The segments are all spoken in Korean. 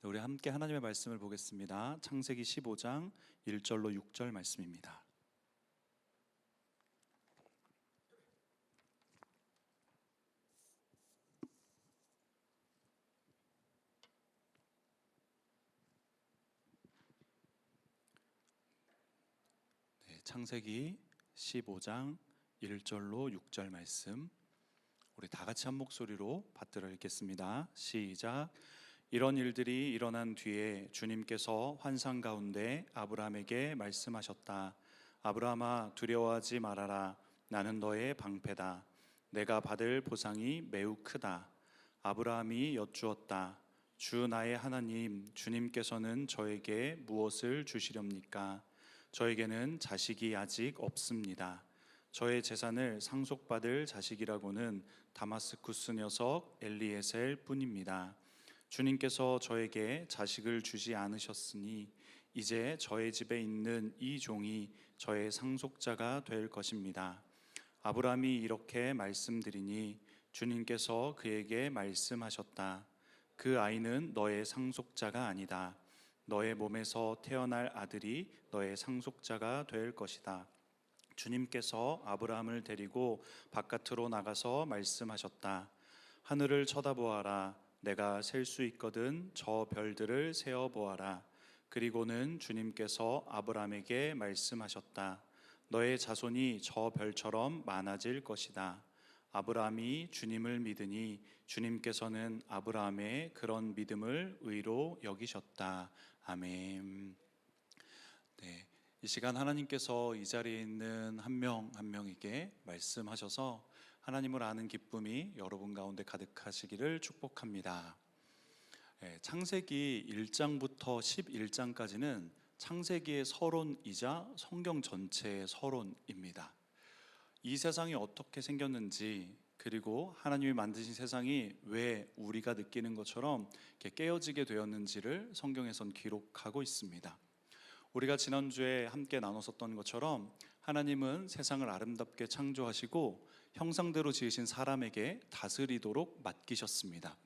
우리 함께 하나님의 말씀을 보겠습니다. 창세기 15장 1절로 6절 말씀입니다. 창세기 15장 1절로 6절 말씀, 우리 다 같이 한 목소리로 받들어 읽겠습니다. 시작. 이런 일들이 일어난 뒤에 주님께서 환상 가운데 아브라함에게 말씀하셨다. 아브라함아, 두려워하지 말아라. 나는 너의 방패다. 내가 받을 보상이 매우 크다. 아브라함이 여쭈었다. 주 나의 하나님, 주님께서는 저에게 무엇을 주시렵니까? 저에게는 자식이 아직 없습니다. 저의 재산을 상속받을 자식이라고는 다마스쿠스 녀석 엘리에셀 뿐입니다. 주님께서 저에게 자식을 주지 않으셨으니 이제 저의 집에 있는 이 종이 저의 상속자가 될 것입니다. 아브라함이 이렇게 말씀드리니 주님께서 그에게 말씀하셨다. 그 아이는 너의 상속자가 아니다. 너의 몸에서 태어날 아들이 너의 상속자가 될 것이다. 주님께서 아브라함을 데리고 바깥으로 나가서 말씀하셨다. 하늘을 쳐다보아라. 내가 셀 수 있거든 저 별들을 세어보아라. 그리고는 주님께서 아브라함에게 말씀하셨다. 너의 자손이 저 별처럼 많아질 것이다. 아브라함이 주님을 믿으니 주님께서는 아브라함의 그런 믿음을 의로 여기셨다. 아멘. 이 시간 하나님께서 이 자리에 있는 한 명 한 명에게 말씀하셔서 하나님을 아는 기쁨이 여러분 가운데 가득하시기를 축복합니다. 창세기 1장부터 11장까지는 창세기의 서론이자 성경 전체의 서론입니다. 이 세상이 어떻게 생겼는지, 그리고 하나님이 만드신 세상이 왜 우리가 느끼는 것처럼 이렇게 깨어지게 되었는지를 성경에선 기록하고 있습니다. 우리가 지난주에 함께 나눴었던 것처럼 하나님은 세상을 아름답게 창조하시고 형상대로 지으신 사람에게 다스리도록 맡기셨습니다.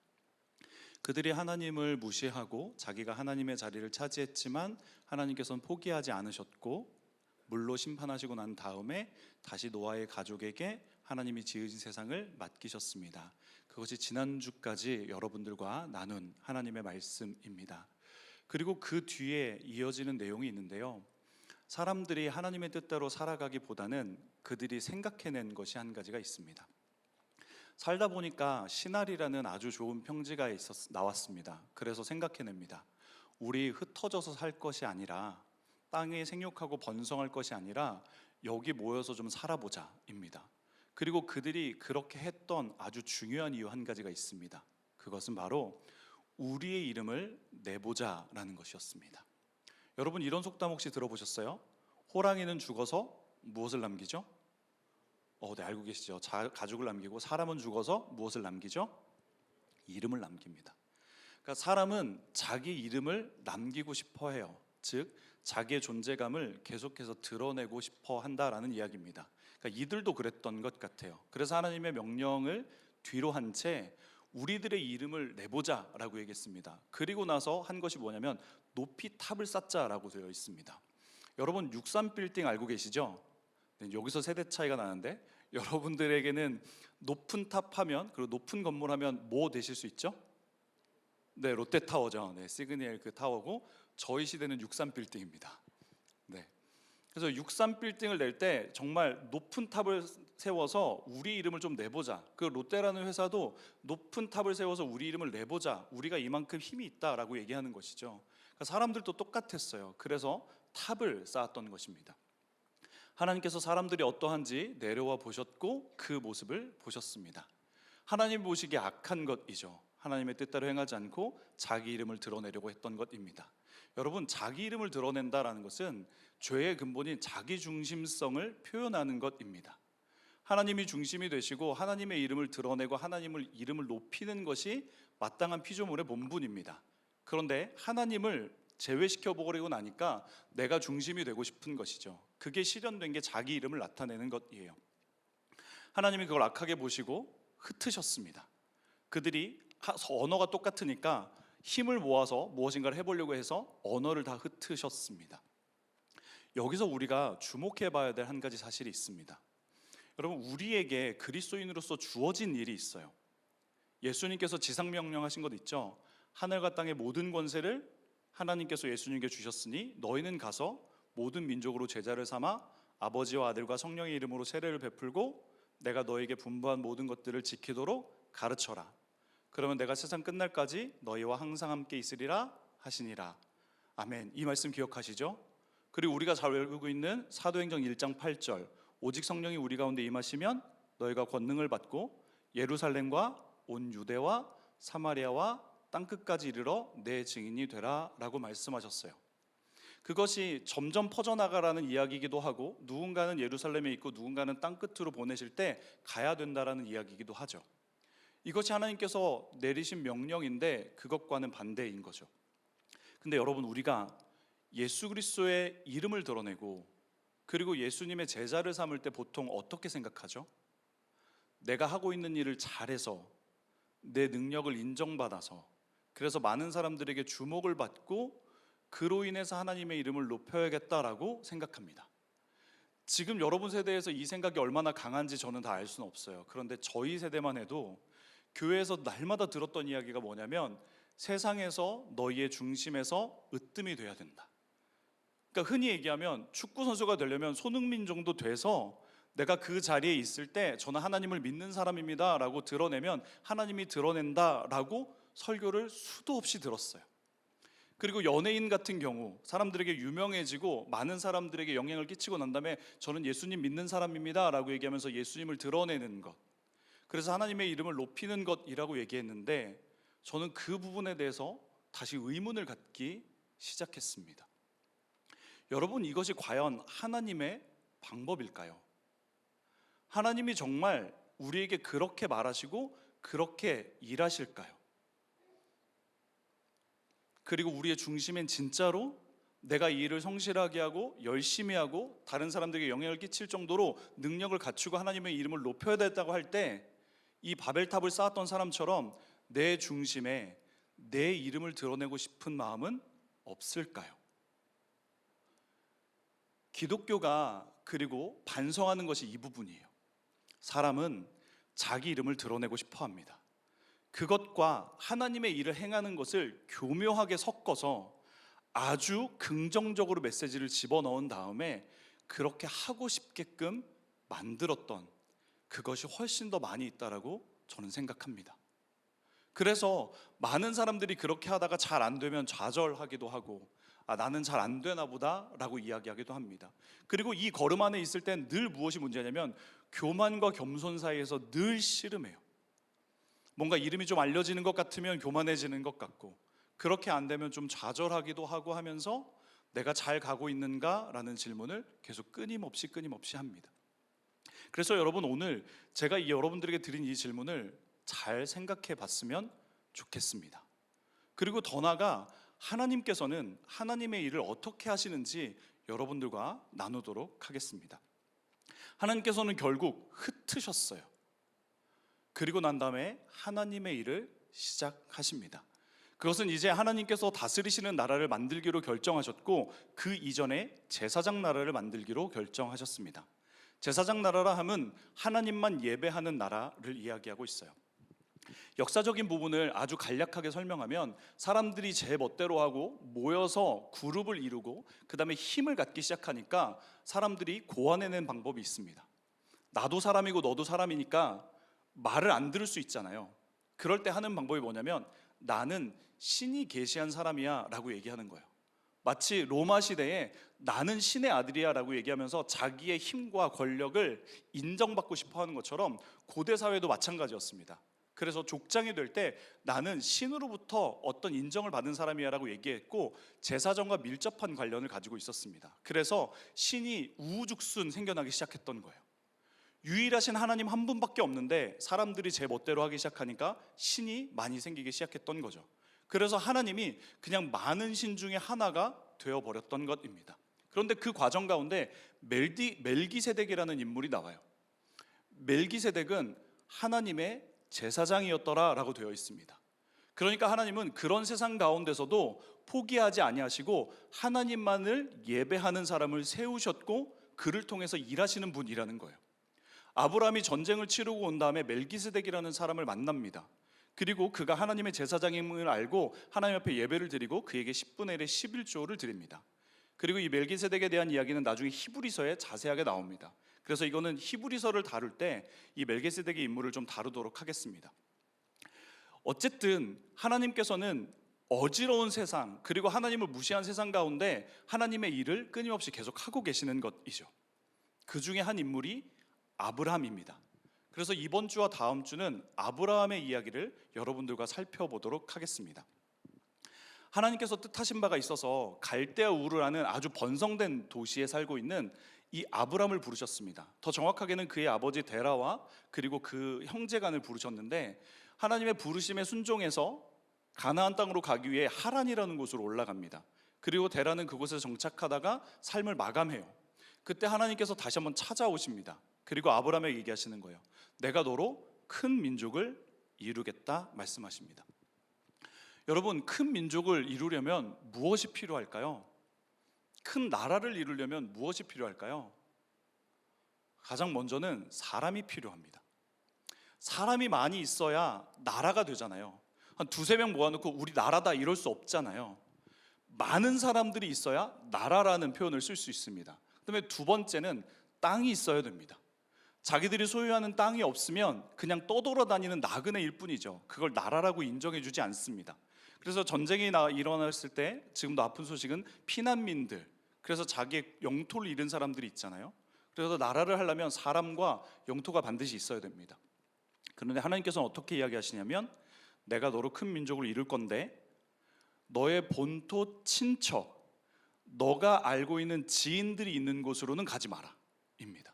그들이 하나님을 무시하고 자기가 하나님의 자리를 차지했지만 하나님께서는 포기하지 않으셨고 물로 심판하시고 난 다음에 다시 노아의 가족에게 하나님이 지으신 세상을 맡기셨습니다. 그것이 지난주까지 여러분들과 나눈 하나님의 말씀입니다. 그리고 그 뒤에 이어지는 내용이 있는데요, 사람들이 하나님의 뜻대로 살아가기보다는 그들이 생각해낸 것이 한 가지가 있습니다. 살다 보니까 신할이라는 아주 좋은 평지가 나왔습니다. 그래서 생각해냅니다. 우리 흩어져서 살 것이 아니라, 땅에 생육하고 번성할 것이 아니라 여기 모여서 좀 살아보자 입니다. 그리고 그들이 그렇게 했던 아주 중요한 이유 한 가지가 있습니다. 그것은 바로 우리의 이름을 내보자라는 것이었습니다. 여러분, 이런 속담 혹시 들어보셨어요? 호랑이는 죽어서 무엇을 남기죠? 네, 알고 계시죠? 가죽을 남기고, 사람은 죽어서 무엇을 남기죠? 이름을 남깁니다. 그러니까 사람은 자기 이름을 남기고 싶어 해요. 즉, 자기의 존재감을 계속해서 드러내고 싶어 한다라는 이야기입니다. 그러니까 이들도 그랬던 것 같아요. 그래서 하나님의 명령을 뒤로 한 채 우리들의 이름을 내보자라고 얘기했습니다. 그리고 나서 한 것이 뭐냐면 높이 탑을 쌓자라고 되어 있습니다. 여러분, 63빌딩 알고 계시죠? 여기서 세대 차이가 나는데, 여러분들에게는 높은 탑 하면, 그리고 높은 건물 하면 뭐 되실 수 있죠? 네, 롯데타워죠. 네, 시그니엘 그 타워고, 저희 시대는 63빌딩입니다. 네. 그래서 63빌딩을 낼 때 정말 높은 탑을 세워서 우리 이름을 좀 내보자. 그 롯데라는 회사도 높은 탑을 세워서 우리 이름을 내보자. 우리가 이만큼 힘이 있다라고 얘기하는 것이죠. 그러니까 사람들도 똑같았어요. 그래서 탑을 쌓았던 것입니다. 하나님께서 사람들이 어떠한지 내려와 보셨고 그 모습을 보셨습니다. 하나님 보시기에 악한 것이죠. 하나님의 뜻대로 행하지 않고 자기 이름을 드러내려고 했던 것입니다. 여러분, 자기 이름을 드러낸다라는 것은 죄의 근본인 자기 중심성을 표현하는 것입니다. 하나님이 중심이 되시고 하나님의 이름을 드러내고 하나님의 이름을 높이는 것이 마땅한 피조물의 본분입니다. 그런데 하나님을 제외시켜 버리고 나니까 내가 중심이 되고 싶은 것이죠. 그게 실현된 게 자기 이름을 나타내는 것이에요. 하나님이 그걸 악하게 보시고 흩으셨습니다. 그들이 언어가 똑같으니까 힘을 모아서 무엇인가를 해보려고 해서 언어를 다 흩으셨습니다. 여기서 우리가 주목해 봐야 될 한 가지 사실이 있습니다. 여러분, 우리에게 그리스도인으로서 주어진 일이 있어요. 예수님께서 지상명령하신 것 있죠. 하늘과 땅의 모든 권세를 하나님께서 예수님께 주셨으니 너희는 가서 모든 민족으로 제자를 삼아 아버지와 아들과 성령의 이름으로 세례를 베풀고 내가 너에게 분부한 모든 것들을 지키도록 가르쳐라. 그러면 내가 세상 끝날까지 너희와 항상 함께 있으리라 하시니라. 아멘. 이 말씀 기억하시죠? 그리고 우리가 잘 외우고 있는 사도행전 1장 8절, 오직 성령이 우리 가운데 임하시면 너희가 권능을 받고 예루살렘과 온 유대와 사마리아와 땅끝까지 이르러 내 증인이 되라 라고 말씀하셨어요. 그것이 점점 퍼져나가라는 이야기이기도 하고, 누군가는 예루살렘에 있고 누군가는 땅끝으로 보내실 때 가야 된다라는 이야기이기도 하죠. 이것이 하나님께서 내리신 명령인데 그것과는 반대인 거죠. 근데 여러분, 우리가 예수 그리스도의 이름을 드러내고 그리고 예수님의 제자를 삼을 때 보통 어떻게 생각하죠? 내가 하고 있는 일을 잘해서 내 능력을 인정받아서 그래서 많은 사람들에게 주목을 받고 그로 인해서 하나님의 이름을 높여야겠다라고 생각합니다. 지금 여러분 세대에서 이 생각이 얼마나 강한지 저는 다 알 수는 없어요. 그런데 저희 세대만 해도 교회에서 날마다 들었던 이야기가 뭐냐면 세상에서 너희의 중심에서 으뜸이 돼야 된다. 그러니까 흔히 얘기하면 축구 선수가 되려면 손흥민 정도 돼서 내가 그 자리에 있을 때 저는 하나님을 믿는 사람입니다 라고 드러내면 하나님이 드러낸다 라고 설교를 수도 없이 들었어요. 그리고 연예인 같은 경우 사람들에게 유명해지고 많은 사람들에게 영향을 끼치고 난 다음에 저는 예수님 믿는 사람입니다 라고 얘기하면서 예수님을 드러내는 것, 그래서 하나님의 이름을 높이는 것이라고 얘기했는데 저는 그 부분에 대해서 다시 의문을 갖기 시작했습니다. 여러분, 이것이 과연 하나님의 방법일까요? 하나님이 정말 우리에게 그렇게 말하시고 그렇게 일하실까요? 그리고 우리의 중심엔 진짜로 내가 이 일을 성실하게 하고 열심히 하고 다른 사람들에게 영향을 끼칠 정도로 능력을 갖추고 하나님의 이름을 높여야 된다고 할 때 이 바벨탑을 쌓았던 사람처럼 내 중심에 내 이름을 드러내고 싶은 마음은 없을까요? 기독교가 그리고 반성하는 것이 이 부분이에요. 사람은 자기 이름을 드러내고 싶어 합니다. 그것과 하나님의 일을 행하는 것을 교묘하게 섞어서 아주 긍정적으로 메시지를 집어넣은 다음에 그렇게 하고 싶게끔 만들었던 그것이 훨씬 더 많이 있다라고 저는 생각합니다. 그래서 많은 사람들이 그렇게 하다가 잘 안 되면 좌절하기도 하고 나는 잘 안 되나 보다 라고 이야기하기도 합니다. 그리고 이 걸음 안에 있을 땐 늘 무엇이 문제냐면 교만과 겸손 사이에서 늘 씨름해요. 뭔가 이름이 좀 알려지는 것 같으면 교만해지는 것 같고, 그렇게 안 되면 좀 좌절하기도 하고 하면서 내가 잘 가고 있는가? 라는 질문을 계속 끊임없이 합니다. 그래서 여러분, 오늘 제가 여러분들에게 드린 이 질문을 잘 생각해 봤으면 좋겠습니다. 그리고 더 나아가 하나님께서는 하나님의 일을 어떻게 하시는지 여러분들과 나누도록 하겠습니다. 하나님께서는 결국 흩으셨어요. 그리고 난 다음에 하나님의 일을 시작하십니다. 그것은 이제 하나님께서 다스리시는 나라를 만들기로 결정하셨고 그 이전에 제사장 나라를 만들기로 결정하셨습니다. 제사장 나라라 함은 하나님만 예배하는 나라를 이야기하고 있어요. 역사적인 부분을 아주 간략하게 설명하면 사람들이 제 멋대로 하고 모여서 그룹을 이루고 그 다음에 힘을 갖기 시작하니까 사람들이 고안해낸 방법이 있습니다. 나도 사람이고 너도 사람이니까 말을 안 들을 수 있잖아요. 그럴 때 하는 방법이 뭐냐면 나는 신이 계시한 사람이야 라고 얘기하는 거예요. 마치 로마 시대에 나는 신의 아들이야 라고 얘기하면서 자기의 힘과 권력을 인정받고 싶어 하는 것처럼 고대 사회도 마찬가지였습니다. 그래서 족장이 될 때 나는 신으로부터 어떤 인정을 받은 사람이야 라고 얘기했고 제사정과 밀접한 관련을 가지고 있었습니다. 그래서 신이 우후죽순 생겨나기 시작했던 거예요. 유일하신 하나님 한 분밖에 없는데 사람들이 제 멋대로 하기 시작하니까 신이 많이 생기기 시작했던 거죠. 그래서 하나님이 그냥 많은 신 중에 하나가 되어버렸던 것입니다. 그런데 그 과정 가운데 멜기세덱이라는 인물이 나와요. 멜기세덱은 하나님의 제사장이었더라 라고 되어 있습니다. 그러니까 하나님은 그런 세상 가운데서도 포기하지 아니하시고 하나님만을 예배하는 사람을 세우셨고 그를 통해서 일하시는 분이라는 거예요. 아브라함이 전쟁을 치르고 온 다음에 멜기스덱이라는 사람을 만납니다. 그리고 그가 하나님의 제사장임을 알고 하나님 앞에 예배를 드리고 그에게 10분의 1의 11조를 드립니다. 그리고 이 멜기세덱에 대한 이야기는 나중에 히브리서에 자세하게 나옵니다. 그래서 이거는 히브리서를 다룰 때 이 멜기세덱의 인물을 좀 다루도록 하겠습니다. 어쨌든 하나님께서는 어지러운 세상, 그리고 하나님을 무시한 세상 가운데 하나님의 일을 끊임없이 계속하고 계시는 것이죠. 그 중에 한 인물이 아브라함입니다. 그래서 이번 주와 다음 주는 아브라함의 이야기를 여러분들과 살펴보도록 하겠습니다. 하나님께서 뜻하신 바가 있어서 갈대아 우르라는 아주 번성된 도시에 살고 있는 이 아브람을 부르셨습니다. 더 정확하게는 그의 아버지 데라와 그리고 그 형제간을 부르셨는데, 하나님의 부르심에 순종해서 가나안 땅으로 가기 위해 하란이라는 곳으로 올라갑니다. 그리고 데라는 그곳에서 정착하다가 삶을 마감해요. 그때 하나님께서 다시 한번 찾아오십니다. 그리고 아브람에게 얘기하시는 거예요. 내가 너로 큰 민족을 이루겠다 말씀하십니다. 여러분, 큰 민족을 이루려면 무엇이 필요할까요? 큰 나라를 이루려면 무엇이 필요할까요? 가장 먼저는 사람이 필요합니다. 사람이 많이 있어야 나라가 되잖아요. 한 두세 명 모아놓고 우리 나라다 이럴 수 없잖아요. 많은 사람들이 있어야 나라라는 표현을 쓸 수 있습니다. 그다음에 두 번째는 땅이 있어야 됩니다. 자기들이 소유하는 땅이 없으면 그냥 떠돌아다니는 나그네일 뿐이죠. 그걸 나라라고 인정해주지 않습니다. 그래서 전쟁이 일어났을 때 지금도 아픈 소식은 피난민들, 그래서 자기의 영토를 잃은 사람들이 있잖아요. 그래서 나라를 하려면 사람과 영토가 반드시 있어야 됩니다. 그런데 하나님께서는 어떻게 이야기하시냐면, 내가 너로 큰 민족을 이룰 건데 너의 본토 친척, 너가 알고 있는 지인들이 있는 곳으로는 가지 마라 입니다.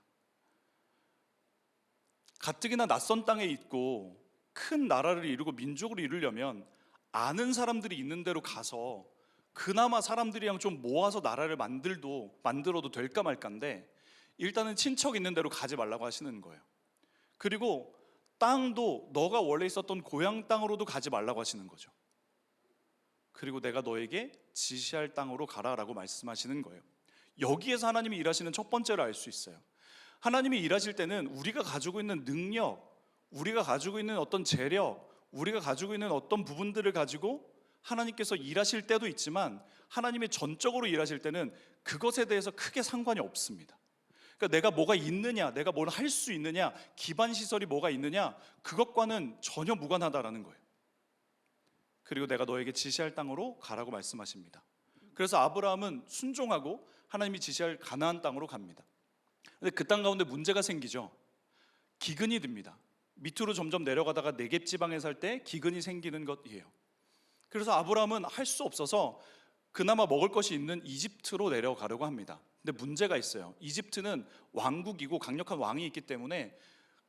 가뜩이나 낯선 땅에 있고 큰 나라를 이루고 민족을 이루려면 아는 사람들이 있는 데로 가서 그나마 사람들이랑 좀 모아서 나라를 만들어도 될까 말까인데, 일단은 친척 있는 데로 가지 말라고 하시는 거예요. 그리고 땅도 너가 원래 있었던 고향 땅으로도 가지 말라고 하시는 거죠. 그리고 내가 너에게 지시할 땅으로 가라라고 말씀하시는 거예요. 여기에서 하나님이 일하시는 첫 번째를 알 수 있어요. 하나님이 일하실 때는 우리가 가지고 있는 능력, 우리가 가지고 있는 어떤 재력, 우리가 가지고 있는 어떤 부분들을 가지고 하나님께서 일하실 때도 있지만, 하나님이 전적으로 일하실 때는 그것에 대해서 크게 상관이 없습니다. 그러니까 내가 뭐가 있느냐, 내가 뭘 할 수 있느냐, 기반 시설이 뭐가 있느냐, 그것과는 전혀 무관하다라는 거예요. 그리고 내가 너에게 지시할 땅으로 가라고 말씀하십니다. 그래서 아브라함은 순종하고 하나님이 지시할 가나안 땅으로 갑니다. 근데 그 땅 가운데 문제가 생기죠. 기근이 듭니다. 밑으로 점점 내려가다가 네겝 지방에 살 때 기근이 생기는 것이에요. 그래서 아브라함은 할 수 없어서 그나마 먹을 것이 있는 이집트로 내려가려고 합니다. 근데 문제가 있어요. 이집트는 왕국이고 강력한 왕이 있기 때문에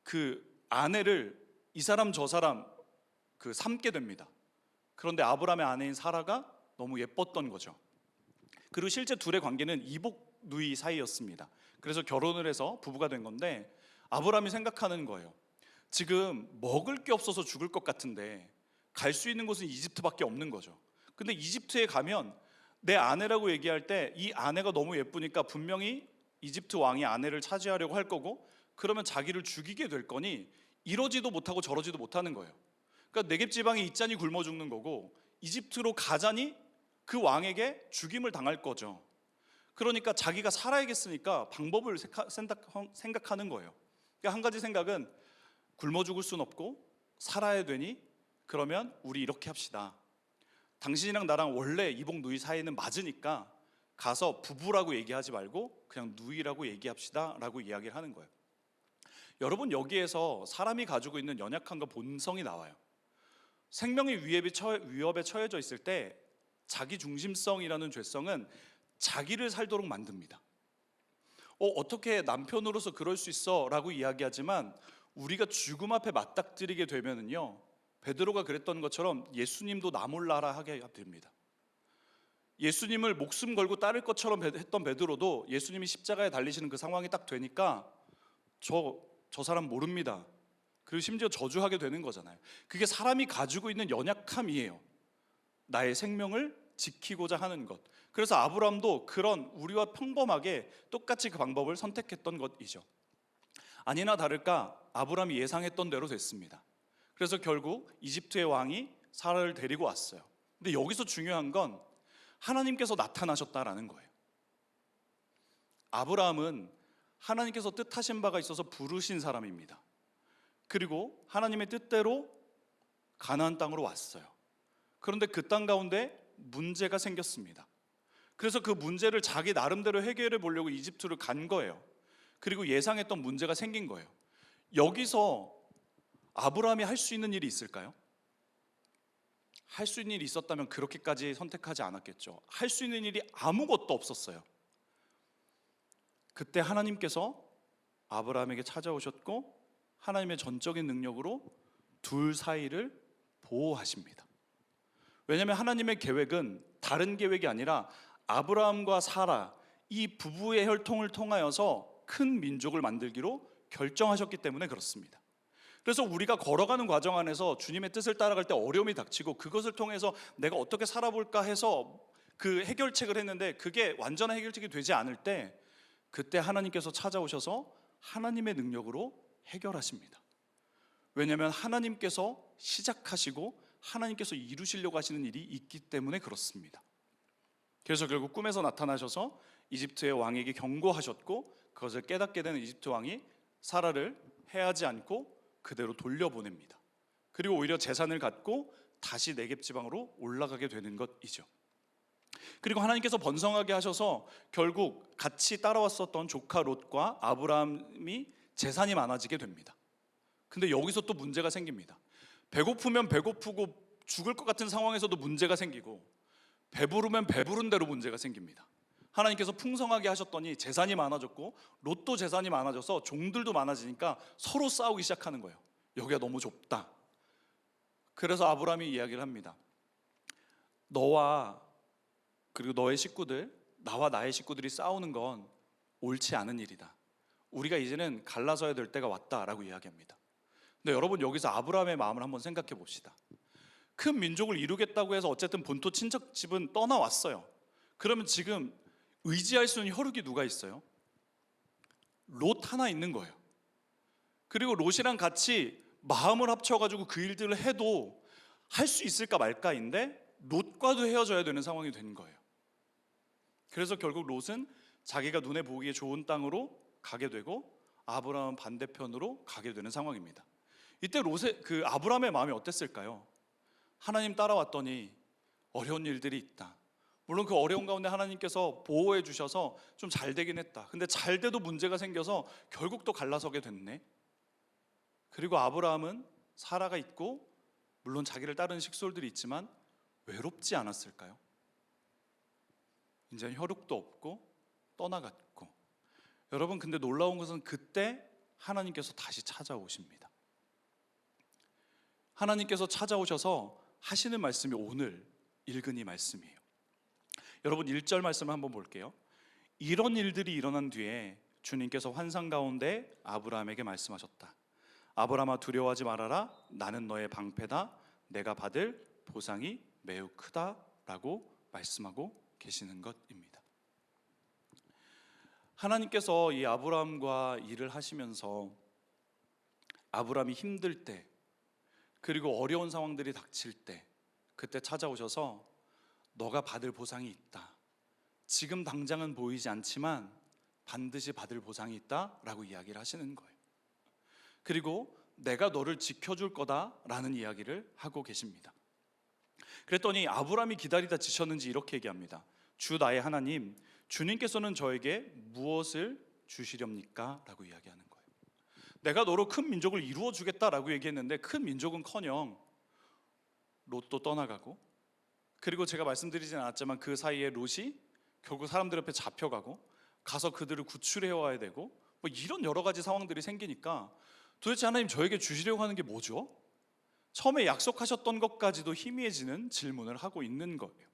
그 아내를 이 사람 저 사람 삼게 됩니다. 그런데 아브라함의 아내인 사라가 너무 예뻤던 거죠. 그리고 실제 둘의 관계는 이복 누이 사이였습니다. 그래서 결혼을 해서 부부가 된 건데, 아브라함이 생각하는 거예요. 지금 먹을 게 없어서 죽을 것 같은데 갈 수 있는 곳은 이집트밖에 없는 거죠. 근데 이집트에 가면 내 아내라고 얘기할 때 이 아내가 너무 예쁘니까 분명히 이집트 왕이 아내를 차지하려고 할 거고, 그러면 자기를 죽이게 될 거니 이러지도 못하고 저러지도 못하는 거예요. 그러니까 네겝 지방에 있자니 굶어 죽는 거고, 이집트로 가자니 그 왕에게 죽임을 당할 거죠. 그러니까 자기가 살아야겠으니까 방법을 생각하는 거예요. 그러니까 한 가지 생각은, 굶어 죽을 순 없고 살아야 되니 그러면 우리 이렇게 합시다. 당신이랑 나랑 원래 이복 누이 사이는 맞으니까 가서 부부라고 얘기하지 말고 그냥 누이라고 얘기합시다 라고 이야기를 하는 거예요. 여러분, 여기에서 사람이 가지고 있는 연약함과 본성이 나와요. 생명의 위협에 처해져 있을 때 자기중심성이라는 죄성은 자기를 살도록 만듭니다. 어떻게 남편으로서 그럴 수 있어 라고 이야기하지만, 우리가 죽음 앞에 맞닥뜨리게 되면은요, 베드로가 그랬던 것처럼 예수님도 나 몰라라 하게 됩니다. 예수님을 목숨 걸고 따를 것처럼 했던 베드로도 예수님이 십자가에 달리시는 그 상황이 딱 되니까 저 사람 모릅니다. 그리고 심지어 저주하게 되는 거잖아요. 그게 사람이 가지고 있는 연약함이에요. 나의 생명을 지키고자 하는 것. 그래서 아브라함도 그런 우리와 평범하게 똑같이 그 방법을 선택했던 것이죠. 아니나 다를까 아브라함이 예상했던 대로 됐습니다. 그래서 결국 이집트의 왕이 사라를 데리고 왔어요. 근데 여기서 중요한 건 하나님께서 나타나셨다라는 거예요. 아브라함은 하나님께서 뜻하신 바가 있어서 부르신 사람입니다. 그리고 하나님의 뜻대로 가나안 땅으로 왔어요. 그런데 그 땅 가운데 문제가 생겼습니다. 그래서 그 문제를 자기 나름대로 해결해 보려고 이집트를 간 거예요. 그리고 예상했던 문제가 생긴 거예요. 여기서 아브라함이 할 수 있는 일이 있을까요? 할 수 있는 일이 있었다면 그렇게까지 선택하지 않았겠죠. 할 수 있는 일이 아무것도 없었어요. 그때 하나님께서 아브라함에게 찾아오셨고 하나님의 전적인 능력으로 둘 사이를 보호하십니다. 왜냐하면 하나님의 계획은 다른 계획이 아니라 아브라함과 사라 이 부부의 혈통을 통하여서 큰 민족을 만들기로 결정하셨기 때문에 그렇습니다. 그래서 우리가 걸어가는 과정 안에서 주님의 뜻을 따라갈 때 어려움이 닥치고 그것을 통해서 내가 어떻게 살아볼까 해서 그 해결책을 했는데 그게 완전한 해결책이 되지 않을 때 그때 하나님께서 찾아오셔서 하나님의 능력으로 해결하십니다. 왜냐하면 하나님께서 시작하시고 하나님께서 이루시려고 하시는 일이 있기 때문에 그렇습니다. 그래서 결국 꿈에서 나타나셔서 이집트의 왕에게 경고하셨고 그것을 깨닫게 되는 이집트 왕이 사라를 해하지 않고 그대로 돌려보냅니다. 그리고 오히려 재산을 갖고 다시 네겝 지방으로 올라가게 되는 것이죠. 그리고 하나님께서 번성하게 하셔서 결국 같이 따라왔었던 조카 롯과 아브라함이 재산이 많아지게 됩니다. 근데 여기서 또 문제가 생깁니다. 배고프면 배고프고 죽을 것 같은 상황에서도 문제가 생기고 배부르면 배부른 대로 문제가 생깁니다. 하나님께서 풍성하게 하셨더니 재산이 많아졌고 롯도 재산이 많아져서 종들도 많아지니까 서로 싸우기 시작하는 거예요. 여기가 너무 좁다. 그래서 아브라함이 이야기를 합니다. 너와 그리고 너의 식구들, 나와 나의 식구들이 싸우는 건 옳지 않은 일이다. 우리가 이제는 갈라서야 될 때가 왔다라고 이야기합니다. 근데 여러분 여기서 아브라함의 마음을 한번 생각해 봅시다. 큰 민족을 이루겠다고 해서 어쨌든 본토 친척집은 떠나왔어요. 그러면 지금 의지할 수 있는 혈육이 누가 있어요? 롯 하나 있는 거예요. 그리고 롯이랑 같이 마음을 합쳐가지고 그 일들을 해도 할 수 있을까 말까인데 롯과도 헤어져야 되는 상황이 된 거예요. 그래서 결국 롯은 자기가 눈에 보기에 좋은 땅으로 가게 되고 아브라함은 반대편으로 가게 되는 상황입니다. 이때 롯의 아브라함의 마음이 어땠을까요? 하나님 따라왔더니 어려운 일들이 있다. 물론 그 어려운 가운데 하나님께서 보호해 주셔서 좀 잘 되긴 했다. 근데 잘 돼도 문제가 생겨서 결국 또 갈라서게 됐네. 그리고 아브라함은 사라가 있고 물론 자기를 따르는 식솔들이 있지만 외롭지 않았을까요? 이제 혈육도 없고 떠나갔고. 여러분 근데 놀라운 것은 그때 하나님께서 다시 찾아오십니다. 하나님께서 찾아오셔서 하시는 말씀이 오늘 읽은 이 말씀이에요. 여러분 1절 말씀을 한번 볼게요. 이런 일들이 일어난 뒤에 주님께서 환상 가운데 아브라함에게 말씀하셨다. 아브라함아 두려워하지 말아라. 나는 너의 방패다. 내가 받을 보상이 매우 크다라고 말씀하고 계시는 것입니다. 하나님께서 이 아브라함과 일을 하시면서 아브라함이 힘들 때 그리고 어려운 상황들이 닥칠 때 그때 찾아오셔서 너가 받을 보상이 있다. 지금 당장은 보이지 않지만 반드시 받을 보상이 있다라고 이야기를 하시는 거예요. 그리고 내가 너를 지켜줄 거다라는 이야기를 하고 계십니다. 그랬더니 아브라함이 기다리다 지쳤는지 이렇게 얘기합니다. 주 나의 하나님, 주님께서는 저에게 무엇을 주시렵니까? 라고 이야기하는 거예요. 내가 너로 큰 민족을 이루어 주겠다라고 얘기했는데 큰 민족은커녕 롯도 떠나가고 그리고 제가 말씀드리진 않았지만 그 사이에 롯이 결국 사람들 앞에 잡혀가고 가서 그들을 구출해 와야 되고 뭐 이런 여러 가지 상황들이 생기니까 도대체 하나님 저에게 주시려고 하는 게 뭐죠? 처음에 약속하셨던 것까지도 희미해지는 질문을 하고 있는 거예요.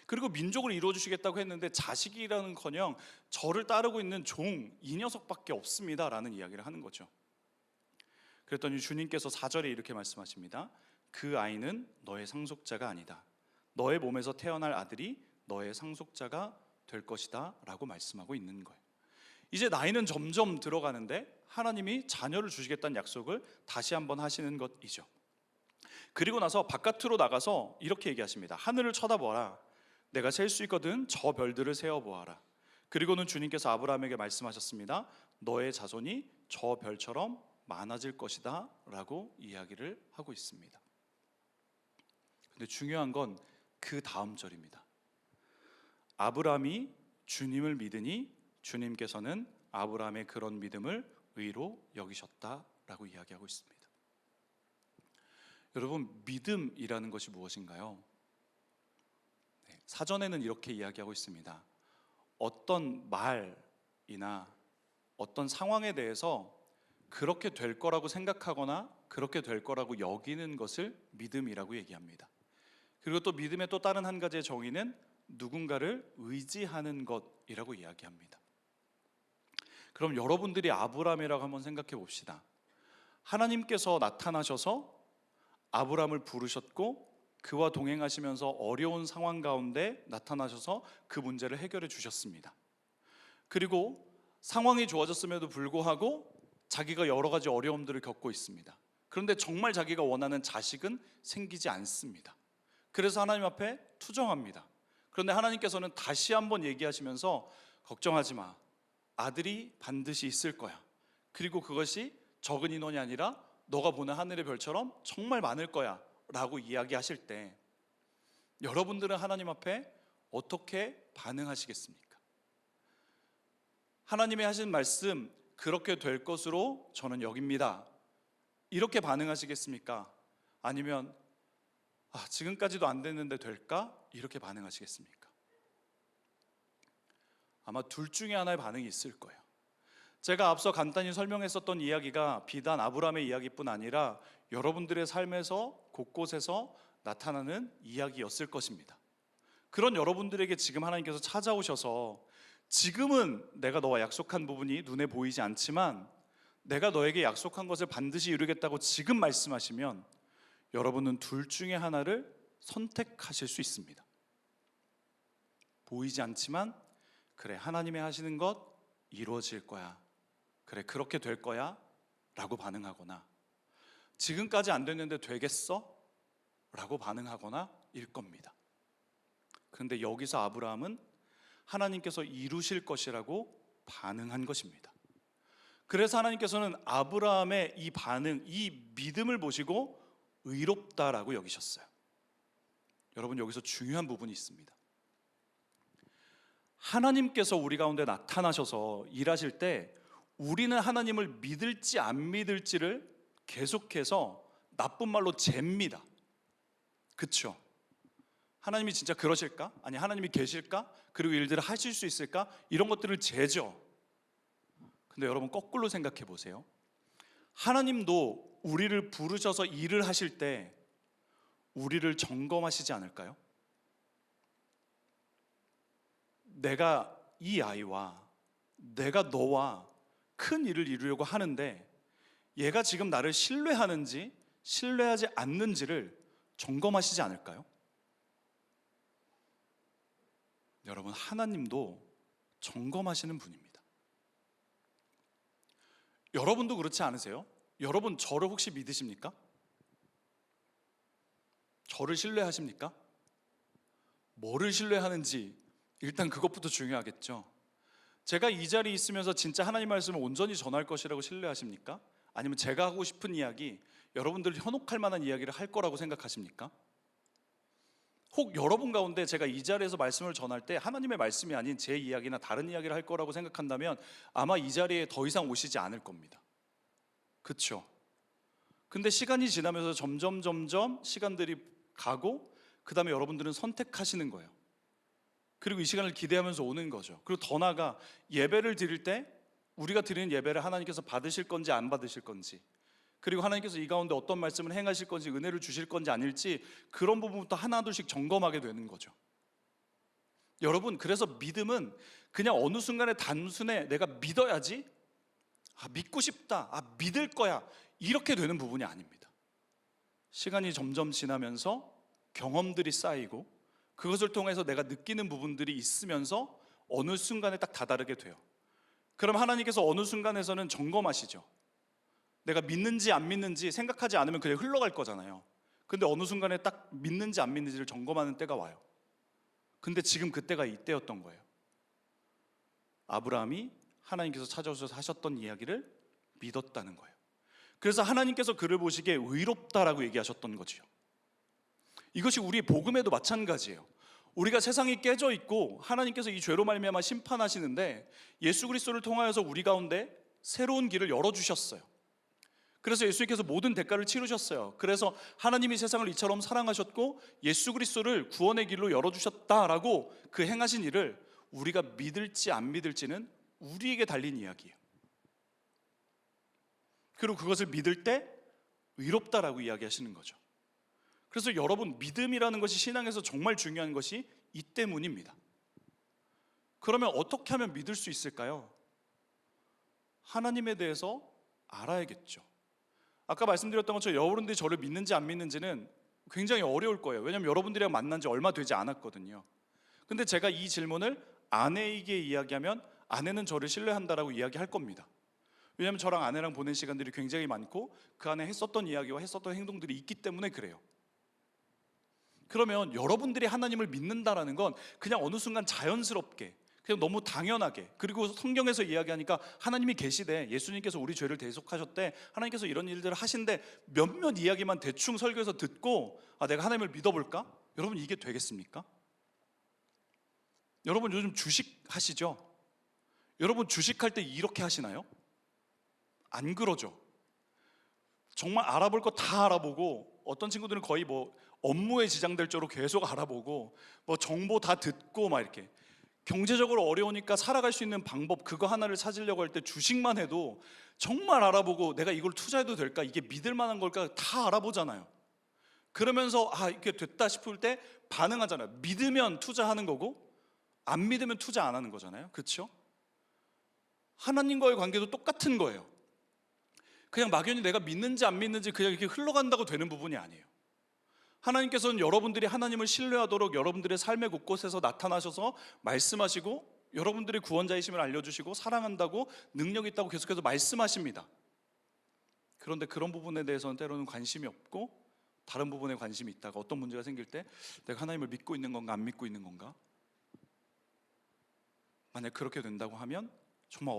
그리고 민족을 이루어 주시겠다고 했는데 자식이라는커녕 저를 따르고 있는 종 이 녀석밖에 없습니다라는 이야기를 하는 거죠. 그랬더니 주님께서 4절에 이렇게 말씀하십니다. 그 아이는 너의 상속자가 아니다. 너의 몸에서 태어날 아들이 너의 상속자가 될 것이다 라고 말씀하고 있는 거예요. 이제 나이는 점점 들어가는데 하나님이 자녀를 주시겠다는 약속을 다시 한번 하시는 것이죠. 그리고 나서 바깥으로 나가서 이렇게 얘기하십니다. 하늘을 쳐다보아라. 내가 셀 수 있거든 저 별들을 세어보아라. 그리고는 주님께서 아브라함에게 말씀하셨습니다. 너의 자손이 저 별처럼 많아질 것이다 라고 이야기를 하고 있습니다. 근데 중요한 건 그 다음 절입니다. 아브라함이 주님을 믿으니 주님께서는 아브라함의 그런 믿음을 의로 여기셨다라고 이야기하고 있습니다. 여러분, 믿음이라는 것이 무엇인가요? 사전에는 이렇게 이야기하고 있습니다. 어떤 말이나 어떤 상황에 대해서 그렇게 될 거라고 생각하거나 그렇게 될 거라고 여기는 것을 믿음이라고 얘기합니다. 그리고 또 믿음의 또 다른 한 가지의 정의는 누군가를 의지하는 것이라고 이야기합니다. 그럼 여러분들이 아브라함이라고 한번 생각해 봅시다. 하나님께서 나타나셔서 아브라함을 부르셨고 그와 동행하시면서 어려운 상황 가운데 나타나셔서 그 문제를 해결해 주셨습니다. 그리고 상황이 좋아졌음에도 불구하고 자기가 여러 가지 어려움들을 겪고 있습니다. 그런데 정말 자기가 원하는 자식은 생기지 않습니다. 그래서 하나님 앞에 투정합니다. 그런데 하나님께서는 다시 한번 얘기하시면서 걱정하지 마. 아들이 반드시 있을 거야. 그리고 그것이 적은 인원이 아니라 너가 보는 하늘의 별처럼 정말 많을 거야 라고 이야기하실 때 여러분들은 하나님 앞에 어떻게 반응하시겠습니까? 하나님이 하신 말씀 그렇게 될 것으로 저는 여깁니다. 이렇게 반응하시겠습니까? 아니면 지금까지도 안 됐는데 될까? 이렇게 반응하시겠습니까? 아마 둘 중에 하나의 반응이 있을 거예요. 제가 앞서 간단히 설명했었던 이야기가 비단 아브라함의 이야기뿐 아니라 여러분들의 삶에서 곳곳에서 나타나는 이야기였을 것입니다. 그런 여러분들에게 지금 하나님께서 찾아오셔서 지금은 내가 너와 약속한 부분이 눈에 보이지 않지만 내가 너에게 약속한 것을 반드시 이루겠다고 지금 말씀하시면 여러분은 둘 중에 하나를 선택하실 수 있습니다. 보이지 않지만 그래, 하나님이 하시는 것 이루어질 거야. 그래, 그렇게 될 거야 라고 반응하거나 지금까지 안 됐는데 되겠어? 라고 반응하거나 일 겁니다. 그런데 여기서 아브라함은 하나님께서 이루실 것이라고 반응한 것입니다. 그래서 하나님께서는 아브라함의 이 반응, 이 믿음을 보시고 의롭다라고 여기셨어요. 여러분, 여기서 중요한 부분이 있습니다. 하나님께서 우리 가운데 나타나셔서 일하실 때 우리는 하나님을 믿을지 안 믿을지를 계속해서 나쁜 말로 잽니다. 그렇죠? 하나님이 진짜 그러실까? 아니, 하나님이 계실까? 그리고 일들을 하실 수 있을까? 이런 것들을 재죠. 근데 여러분, 거꾸로 생각해 보세요. 하나님도 우리를 부르셔서 일을 하실 때 우리를 점검하시지 않을까요? 내가 이 아이와 내가 너와 큰 일을 이루려고 하는데 얘가 지금 나를 신뢰하는지 신뢰하지 않는지를 점검하시지 않을까요? 여러분, 하나님도 점검하시는 분입니다. 여러분도 그렇지 않으세요? 여러분, 저를 혹시 믿으십니까? 저를 신뢰하십니까? 뭐를 신뢰하는지 일단 그것부터 중요하겠죠. 제가 이 자리에 있으면서 진짜 하나님 말씀을 온전히 전할 것이라고 신뢰하십니까? 아니면 제가 하고 싶은 이야기, 여러분들을 현혹할 만한 이야기를 할 거라고 생각하십니까? 혹 여러분 가운데 제가 이 자리에서 말씀을 전할 때 하나님의 말씀이 아닌 제 이야기나 다른 이야기를 할 거라고 생각한다면 아마 이 자리에 더 이상 오시지 않을 겁니다. 그렇죠? 근데 시간이 지나면서 점점 시간들이 가고 그 다음에 여러분들은 선택하시는 거예요. 그리고 이 시간을 기대하면서 오는 거죠. 그리고 더 나아가 예배를 드릴 때 우리가 드리는 예배를 하나님께서 받으실 건지 안 받으실 건지, 그리고 하나님께서 이 가운데 어떤 말씀을 행하실 건지, 은혜를 주실 건지 아닐지, 그런 부분부터 하나둘씩 점검하게 되는 거죠. 여러분, 그래서 믿음은 그냥 어느 순간에 단순해 내가 믿어야지, 믿고 싶다, 믿을 거야, 이렇게 되는 부분이 아닙니다. 시간이 점점 지나면서 경험들이 쌓이고 그것을 통해서 내가 느끼는 부분들이 있으면서 어느 순간에 딱 다다르게 돼요. 그럼 하나님께서 어느 순간에서는 점검하시죠. 내가 믿는지 안 믿는지 생각하지 않으면 그냥 흘러갈 거잖아요. 근데 어느 순간에 딱 믿는지 안 믿는지를 점검하는 때가 와요. 근데 지금 그때가 이때였던 거예요. 아브라함이 하나님께서 찾아오셔서 하셨던 이야기를 믿었다는 거예요. 그래서 하나님께서 그를 보시기에 의롭다라고 얘기하셨던 거지요. 이것이 우리의 복음에도 마찬가지예요. 우리가 세상이 깨져 있고 하나님께서 이 죄로 말미암아 심판하시는데 예수 그리스도를 통하여서 우리 가운데 새로운 길을 열어주셨어요. 그래서 예수님께서 모든 대가를 치르셨어요. 그래서 하나님이 세상을 이처럼 사랑하셨고 예수 그리스도를 구원의 길로 열어주셨다라고 그 행하신 일을 우리가 믿을지 안 믿을지는 우리에게 달린 이야기예요. 그리고 그것을 믿을 때 의롭다라고 이야기하시는 거죠. 그래서 여러분, 믿음이라는 것이 신앙에서 정말 중요한 것이 이 때문입니다. 그러면 어떻게 하면 믿을 수 있을까요? 하나님에 대해서 알아야겠죠. 아까 말씀드렸던 것처럼 여러분들이 저를 믿는지 안 믿는지는 굉장히 어려울 거예요. 왜냐하면 여러분들이랑 만난 지 얼마 되지 않았거든요. 근데 제가 이 질문을 아내에게 이야기하면 아내는 저를 신뢰한다라고 이야기할 겁니다. 왜냐하면 저랑 아내랑 보낸 시간들이 굉장히 많고 그 안에 했었던 이야기와 했었던 행동들이 있기 때문에 그래요. 그러면 여러분들이 하나님을 믿는다라는 건 그냥 어느 순간 자연스럽게 그냥 너무 당연하게, 그리고 성경에서 이야기하니까 하나님이 계시대, 예수님께서 우리 죄를 대속하셨대, 하나님께서 이런 일들을 하신대, 몇몇 이야기만 대충 설교해서 듣고 내가 하나님을 믿어볼까? 여러분, 이게 되겠습니까? 여러분 요즘 주식 하시죠? 여러분 주식할 때 이렇게 하시나요? 안 그러죠. 정말 알아볼 거 다 알아보고, 어떤 친구들은 거의 업무에 지장될 정도로 계속 알아보고 정보 다 듣고 막 이렇게 경제적으로 어려우니까 살아갈 수 있는 방법 그거 하나를 찾으려고 할 때 주식만 해도 정말 알아보고 내가 이걸 투자해도 될까? 이게 믿을 만한 걸까? 다 알아보잖아요. 그러면서 이게 됐다 싶을 때 반응하잖아요. 믿으면 투자하는 거고 안 믿으면 투자 안 하는 거잖아요. 그렇죠? 하나님과의 관계도 똑같은 거예요. 그냥 막연히 내가 믿는지 안 믿는지 그냥 이렇게 흘러간다고 되는 부분이 아니에요. 하나님께서는 여러분들이 하나님을 신뢰하도록 여러분들의 삶의 곳곳에서 나타나셔서 말씀하시고 여러분들의 구원자이심을 알려주시고 사랑한다고 능력 있다고 계속해서 말씀하십니다. 그런데 그런 부분에 대해서는 때로는 관심이 없고 다른 부분에 관심이 있다가 어떤 문제가 생길 때 내가 하나님을 믿고 있는 건가 안 믿고 있는 건가? 만약 그렇게 된다고 하면 정말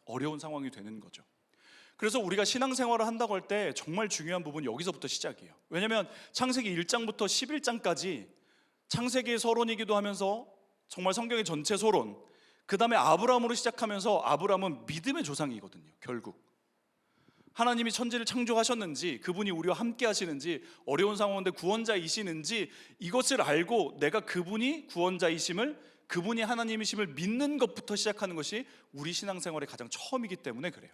어려운 상황이 되는 거죠. 그래서 우리가 신앙생활을 한다고 할 때 정말 중요한 부분이 여기서부터 시작이에요. 왜냐하면 창세기 1장부터 11장까지 창세기의 서론이기도 하면서 정말 성경의 전체 서론, 그 다음에 아브라함으로 시작하면서 아브라함은 믿음의 조상이거든요. 결국 하나님이 천지를 창조하셨는지, 그분이 우리와 함께 하시는지, 어려운 상황인데 구원자이시는지 이것을 알고 내가 그분이 구원자이심을, 그분이 하나님이심을 믿는 것부터 시작하는 것이 우리 신앙생활의 가장 처음이기 때문에 그래요.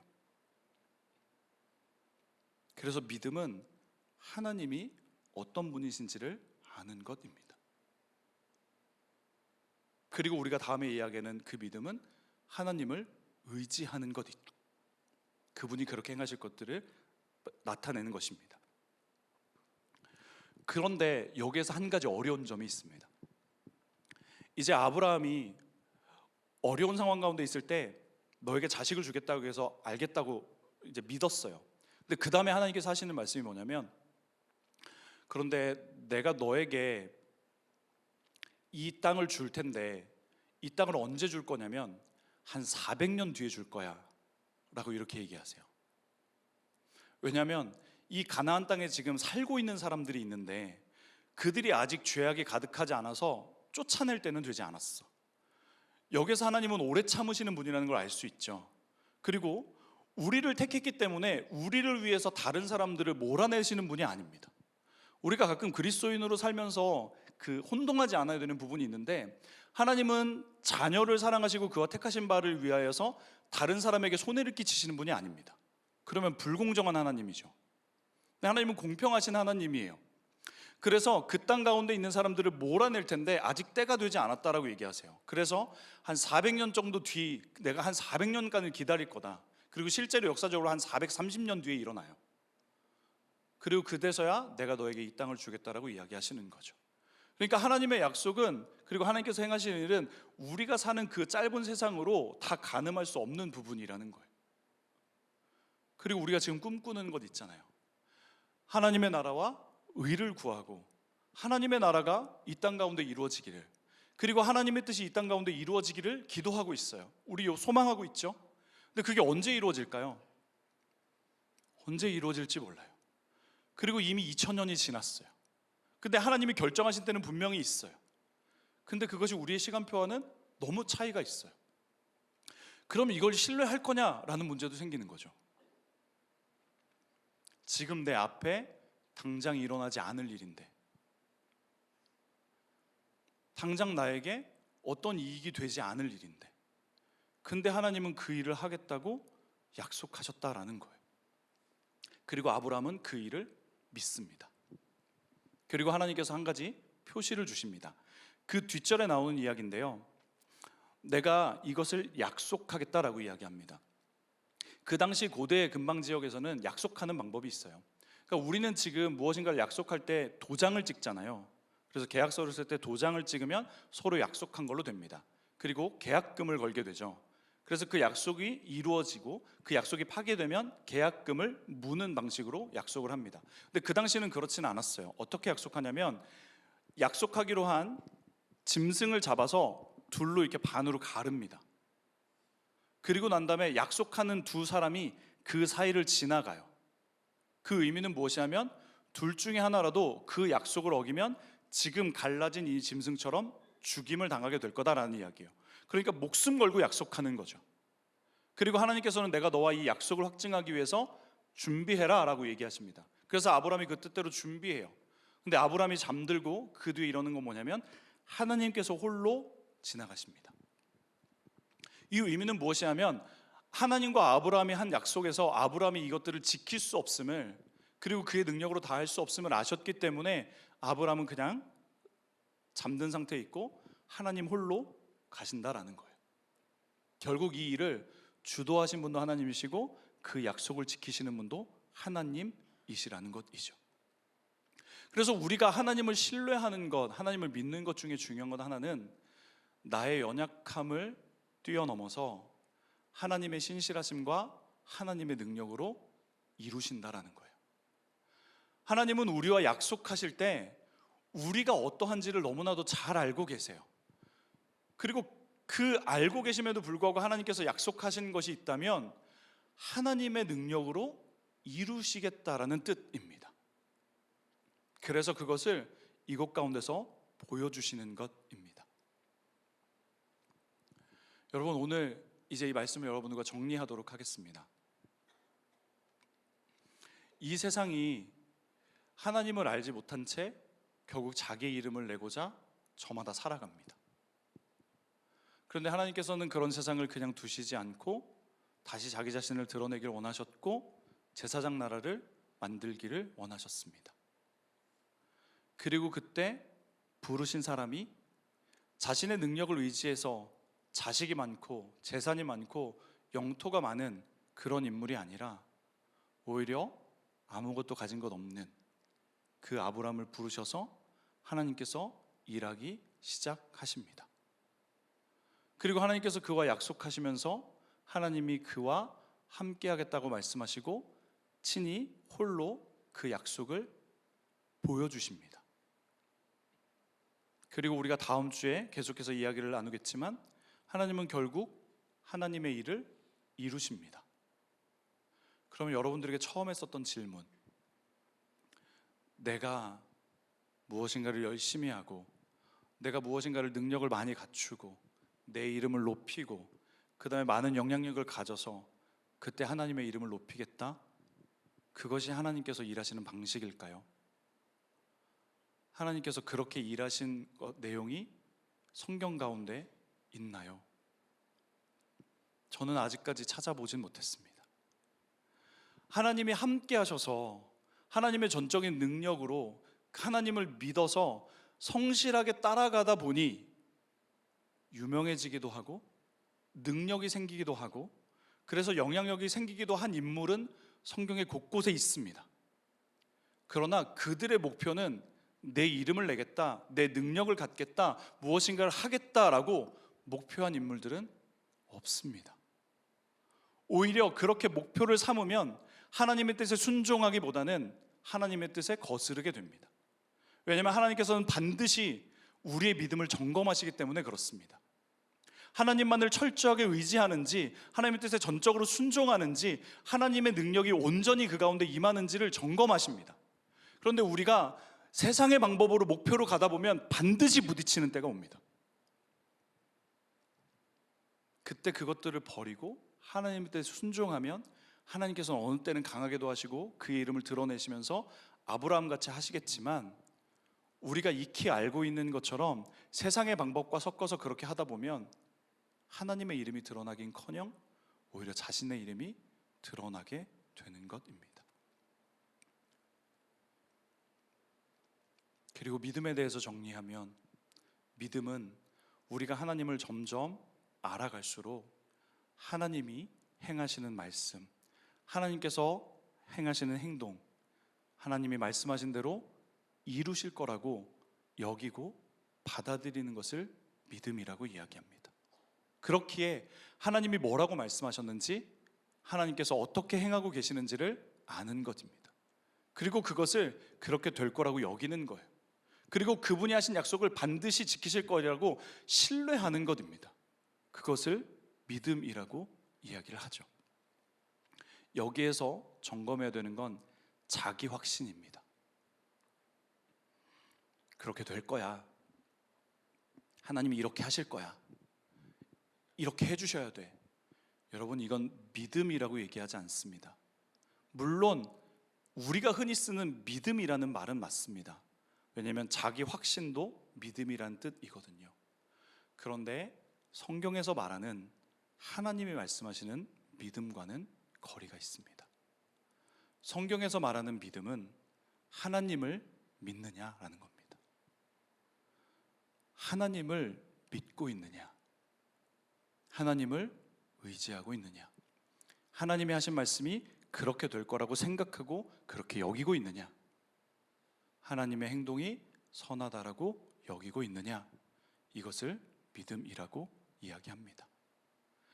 그래서 믿음은 하나님이 어떤 분이신지를 아는 것입니다. 그리고 우리가 다음에 이야기하는 그 믿음은 하나님을 의지하는 것이죠. 그분이 그렇게 행하실 것들을 나타내는 것입니다. 그런데 여기에서 한 가지 어려운 점이 있습니다. 이제 아브라함이 어려운 상황 가운데 있을 때 너에게 자식을 주겠다고 해서 알겠다고 이제 믿었어요. 근데 그 다음에 하나님께서 하시는 말씀이 뭐냐면, 그런데 내가 너에게 이 땅을 줄 텐데 이 땅을 언제 줄 거냐면 한 400년 뒤에 줄 거야 라고 이렇게 얘기하세요. 왜냐하면 이 가나안 땅에 지금 살고 있는 사람들이 있는데 그들이 아직 죄악이 가득하지 않아서 쫓아낼 때는 되지 않았어. 여기서 하나님은 오래 참으시는 분이라는 걸 알 수 있죠. 그리고 우리를 택했기 때문에 우리를 위해서 다른 사람들을 몰아내시는 분이 아닙니다. 우리가 가끔 그리스도인으로 살면서 혼동하지 않아야 되는 부분이 있는데, 하나님은 자녀를 사랑하시고 그와 택하신 바를 위하여서 다른 사람에게 손해를 끼치시는 분이 아닙니다. 그러면 불공정한 하나님이죠. 하나님은 공평하신 하나님이에요. 그래서 그 땅 가운데 있는 사람들을 몰아낼 텐데 아직 때가 되지 않았다라고 얘기하세요. 그래서 한 400년 정도 뒤, 내가 한 400년간을 기다릴 거다. 그리고 실제로 역사적으로 한 430년 뒤에 일어나요. 그리고 그때서야 내가 너에게 이 땅을 주겠다라고 이야기하시는 거죠. 그러니까 하나님의 약속은, 그리고 하나님께서 행하시는 일은 우리가 사는 그 짧은 세상으로 다 가늠할 수 없는 부분이라는 거예요. 그리고 우리가 지금 꿈꾸는 것 있잖아요. 하나님의 나라와 의를 구하고 하나님의 나라가 이 땅 가운데 이루어지기를, 그리고 하나님의 뜻이 이 땅 가운데 이루어지기를 기도하고 있어요. 우리 소망하고 있죠. 근데 그게 언제 이루어질까요? 언제 이루어질지 몰라요. 그리고 이미 2000년이 지났어요. 근데 하나님이 결정하신 때는 분명히 있어요. 근데 그것이 우리의 시간표와는 너무 차이가 있어요. 그럼 이걸 신뢰할 거냐라는 문제도 생기는 거죠. 지금 내 앞에 당장 일어나지 않을 일인데, 당장 나에게 어떤 이익이 되지 않을 일인데, 근데 하나님은 그 일을 하겠다고 약속하셨다라는 거예요. 그리고 아브라함은 그 일을 믿습니다. 그리고 하나님께서 한 가지 표시를 주십니다. 그 뒷절에 나오는 이야기인데요, 내가 이것을 약속하겠다라고 이야기합니다. 그 당시 고대 근방 지역에서는 약속하는 방법이 있어요. 그러니까 우리는 지금 무엇인가를 약속할 때 도장을 찍잖아요. 그래서 계약서를 쓸 때 도장을 찍으면 서로 약속한 걸로 됩니다. 그리고 계약금을 걸게 되죠. 그래서 그 약속이 이루어지고 그 약속이 파기되면 계약금을 무는 방식으로 약속을 합니다. 근데 그 당시는 그렇지는 않았어요. 어떻게 약속하냐면, 약속하기로 한 짐승을 잡아서 둘로 이렇게 반으로 가릅니다. 그리고 난 다음에 약속하는 두 사람이 그 사이를 지나가요. 그 의미는 무엇이냐면, 둘 중에 하나라도 그 약속을 어기면 지금 갈라진 이 짐승처럼 죽임을 당하게 될 거다라는 이야기예요. 그러니까 목숨 걸고 약속하는 거죠. 그리고 하나님께서는 내가 너와 이 약속을 확증하기 위해서 준비해라 라고 얘기하십니다. 그래서 아브라함이 그 뜻대로 준비해요. 근데 아브라함이 잠들고 그 뒤에 이러는 건 뭐냐면, 하나님께서 홀로 지나가십니다. 이 의미는 무엇이냐면, 하나님과 아브라함이 한 약속에서 아브라함이 이것들을 지킬 수 없음을, 그리고 그의 능력으로 다 할 수 없음을 아셨기 때문에 아브라함은 그냥 잠든 상태에 있고 하나님 홀로 가신다라는 거예요. 결국 이 일을 주도하신 분도 하나님이시고 그 약속을 지키시는 분도 하나님이시라는 것이죠. 그래서 우리가 하나님을 신뢰하는 것, 하나님을 믿는 것 중에 중요한 것 하나는 나의 연약함을 뛰어넘어서 하나님의 신실하심과 하나님의 능력으로 이루신다라는 거예요. 하나님은 우리와 약속하실 때 우리가 어떠한지를 너무나도 잘 알고 계세요. 그리고 그 알고 계심에도 불구하고 하나님께서 약속하신 것이 있다면 하나님의 능력으로 이루시겠다라는 뜻입니다. 그래서 그것을 이것 가운데서 보여주시는 것입니다. 여러분, 오늘 이제 이 말씀을 여러분들과 정리하도록 하겠습니다. 이 세상이 하나님을 알지 못한 채 결국 자기의 이름을 내고자 저마다 살아갑니다. 그런데 하나님께서는 그런 세상을 그냥 두시지 않고 다시 자기 자신을 드러내기를 원하셨고 제사장 나라를 만들기를 원하셨습니다. 그리고 그때 부르신 사람이 자신의 능력을 의지해서 자식이 많고 재산이 많고 영토가 많은 그런 인물이 아니라 오히려 아무것도 가진 것 없는 그 아브라함을 부르셔서 하나님께서 일하기 시작하십니다. 그리고 하나님께서 그와 약속하시면서 하나님이 그와 함께 하겠다고 말씀하시고 친히 홀로 그 약속을 보여주십니다. 그리고 우리가 다음 주에 계속해서 이야기를 나누겠지만 하나님은 결국 하나님의 일을 이루십니다. 그러면 여러분들에게 처음 했었던 질문, 내가 무엇인가를 열심히 하고 내가 무엇인가를 능력을 많이 갖추고 내 이름을 높이고 그 다음에 많은 영향력을 가져서 그때 하나님의 이름을 높이겠다? 그것이 하나님께서 일하시는 방식일까요? 하나님께서 그렇게 일하신 내용이 성경 가운데 있나요? 저는 아직까지 찾아보진 못했습니다. 하나님이 함께 하셔서 하나님의 전적인 능력으로 하나님을 믿어서 성실하게 따라가다 보니 유명해지기도 하고 능력이 생기기도 하고 그래서 영향력이 생기기도 한 인물은 성경의 곳곳에 있습니다. 그러나 그들의 목표는 내 이름을 내겠다, 내 능력을 갖겠다, 무엇인가를 하겠다라고 목표한 인물들은 없습니다. 오히려 그렇게 목표를 삼으면 하나님의 뜻에 순종하기보다는 하나님의 뜻에 거스르게 됩니다. 왜냐하면 하나님께서는 반드시 우리의 믿음을 점검하시기 때문에 그렇습니다. 하나님만을 철저하게 의지하는지, 하나님의 뜻에 전적으로 순종하는지, 하나님의 능력이 온전히 그 가운데 임하는지를 점검하십니다. 그런데 우리가 세상의 방법으로 목표로 가다 보면 반드시 부딪히는 때가 옵니다. 그때 그것들을 버리고 하나님의 뜻에 순종하면 하나님께서는 어느 때는 강하게도 하시고 그의 이름을 드러내시면서 아브라함같이 하시겠지만, 우리가 익히 알고 있는 것처럼 세상의 방법과 섞어서 그렇게 하다 보면 하나님의 이름이 드러나긴커녕 오히려 자신의 이름이 드러나게 되는 것입니다. 그리고 믿음에 대해서 정리하면, 믿음은 우리가 하나님을 점점 알아갈수록 하나님이 행하시는 말씀, 하나님께서 행하시는 행동, 하나님이 말씀하신 대로 이루실 거라고 여기고 받아들이는 것을 믿음이라고 이야기합니다. 그렇기에 하나님이 뭐라고 말씀하셨는지, 하나님께서 어떻게 행하고 계시는지를 아는 것입니다. 그리고 그것을 그렇게 될 거라고 여기는 거예요. 그리고 그분이 하신 약속을 반드시 지키실 거라고 신뢰하는 것입니다. 그것을 믿음이라고 이야기를 하죠. 여기에서 점검해야 되는 건 자기 확신입니다. 그렇게 될 거야, 하나님이 이렇게 하실 거야, 이렇게 해주셔야 돼. 여러분, 이건 믿음이라고 얘기하지 않습니다. 물론 우리가 흔히 쓰는 믿음이라는 말은 맞습니다. 왜냐하면 자기 확신도 믿음이란 뜻이거든요. 그런데 성경에서 말하는 하나님이 말씀하시는 믿음과는 거리가 있습니다. 성경에서 말하는 믿음은 하나님을 믿느냐라는 겁니다. 하나님을 믿고 있느냐, 하나님을 의지하고 있느냐, 하나님이 하신 말씀이 그렇게 될 거라고 생각하고 그렇게 여기고 있느냐, 하나님의 행동이 선하다라고 여기고 있느냐, 이것을 믿음이라고 이야기합니다.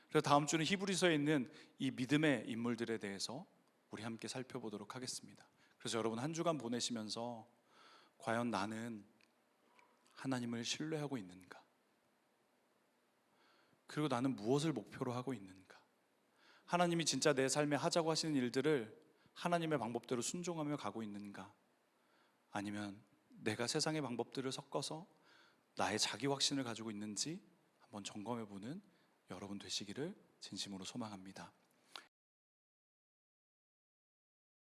그래서 다음 주는 히브리서에 있는 이 믿음의 인물들에 대해서 우리 함께 살펴보도록 하겠습니다. 그래서 여러분, 한 주간 보내시면서 과연 나는 하나님을 신뢰하고 있는가? 그리고 나는 무엇을 목표로 하고 있는가? 하나님이 진짜 내 삶에 하자고 하시는 일들을 하나님의 방법대로 순종하며 가고 있는가? 아니면 내가 세상의 방법들을 섞어서 나의 자기 확신을 가지고 있는지 한번 점검해보는 여러분 되시기를 진심으로 소망합니다.